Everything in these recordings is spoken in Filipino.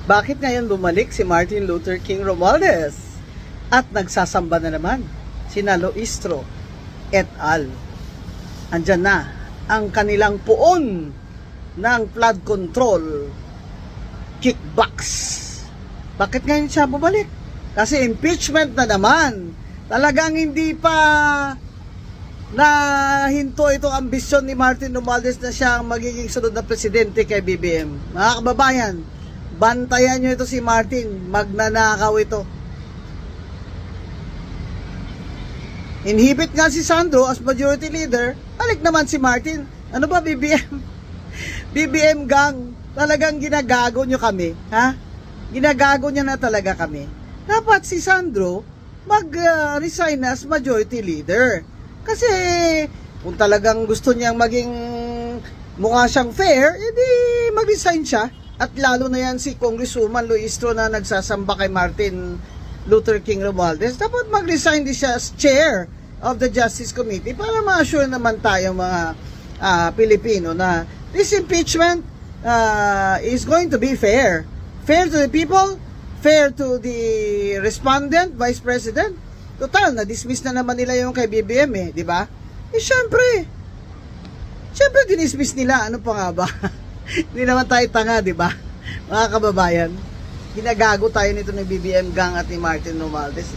Bakit ngayon bumalik si Martin Luther King Romualdez at nagsasamba na naman sina Loistro et al. Andyan na ang kanilang puon ng flood control kickbacks. Bakit ngayon siya bumalik? Kasi impeachment na naman. Talagang hindi pa nahinto itong ambisyon ni Martin Romualdez na siya ang magiging sunod na presidente kay BBM. Mga kababayan, bantayan nyo ito si Martin, magnanakaw ito. Inhibit nga si Sandro as majority leader, balik naman si Martin. Ano ba BBM? BBM gang, talagang ginagago nyo kami, ha? Ginagago niya na talaga kami. Dapat si Sandro mag-resign as majority leader. Kasi kung talagang gusto niyang maging mukha siyang fair, edi mag-resign siya. At lalo na yan si Congresswoman Loistro na nagsasamba kay Martin Luther King Romualdez, dapat mag-resign din siya as chair of the Justice Committee para ma-assure naman tayo mga Pilipino na this impeachment is going to be fair. Fair to the people, fair to the respondent, Vice President. Total, na-dismiss na naman nila yung kay BBM di ba? Syempre dinismiss nila, ano pa nga ba? Hindi naman tayo tanga, di ba? Mga kababayan, ginagago tayo nito ng BBM gang at ni Martin Romualdez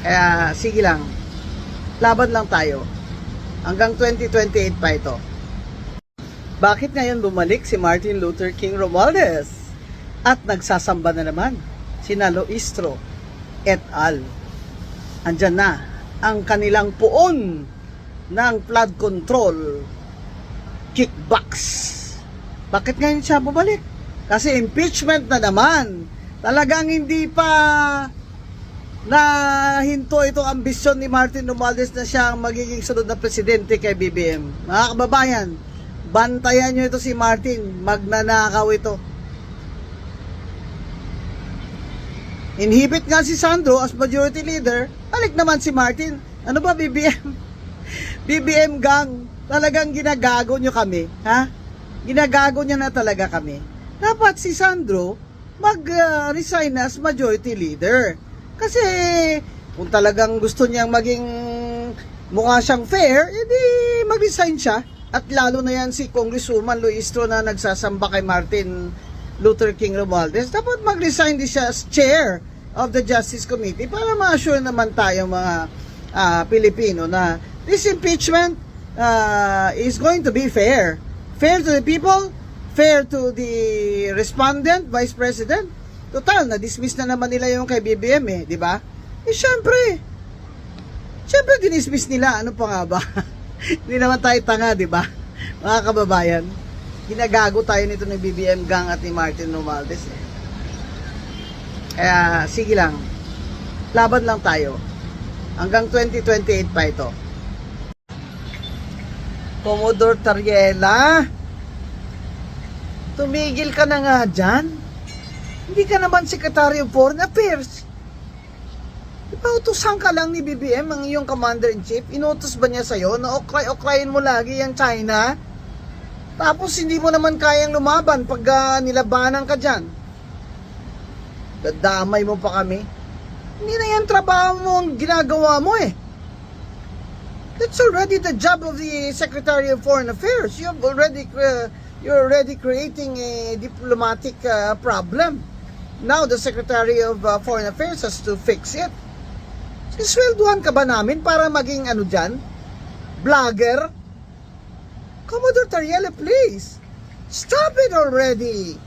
Kaya, sige lang, laban lang tayo. Hanggang 2028 pa ito. Bakit ngayon bumalik si Martin Luther King Romualdez at nagsasamba na naman sina Loistro et al. Andyan na ang kanilang puon ng flood control kickbacks. Bakit ngayon siya bumalik? Kasi impeachment na naman. Talagang hindi pa nahinto itong ambisyon ni Martin Romualdez na siya ang magiging sunod na presidente kay BBM. Mga kababayan, bantayan nyo ito si Martin, magnanakaw ito. Inhibit nga si Sandro as majority leader, balik naman si Martin. Ano ba BBM? BBM gang, talagang ginagago nyo kami, ha? Ginagago niya na talaga kami. Dapat si Sandro mag-resign as majority leader. Kasi kung talagang gusto niyang maging mukha siyang fair, edi mag-resign siya. At lalo na yan si Congresswoman Loistro na nagsasamba kay Martin Luther King Romualdez, dapat mag-resign din siya as chair of the Justice Committee para ma-assure naman tayo mga Pilipino na this impeachment is going to be fair. Fair to the people, fair to the respondent, Vice President. Total, na-dismiss na naman nila yung kay BBM di ba? Syempre dinismiss nila, ano pa nga ba? Hindi naman tayo tanga, di ba? Mga kababayan, ginagago tayo nito ng BBM gang at ni Martin Romualdez Kaya, sige lang, laban lang tayo. Hanggang 2028 pa ito. Commodore Tariela, tumigil ka na nga dyan. Hindi ka naman Secretary of Foreign Affairs. Di ba utusan ka lang ni BBM ang iyong Commander-in-Chief? Inutos ba niya sa'yo na okrayin mo lagi yung China? Tapos hindi mo naman kayang lumaban pag nilabanan ka dyan. Dadamay mo pa kami. Hindi na yan trabaho mo ang ginagawa mo That's already the job of the Secretary of Foreign Affairs. You're already creating a diplomatic problem. Now the Secretary of Foreign Affairs has to fix it. Iswelduhan ka ba namin para maging ano dyan? Vlogger? Commodore Tariela, please. Stop it already.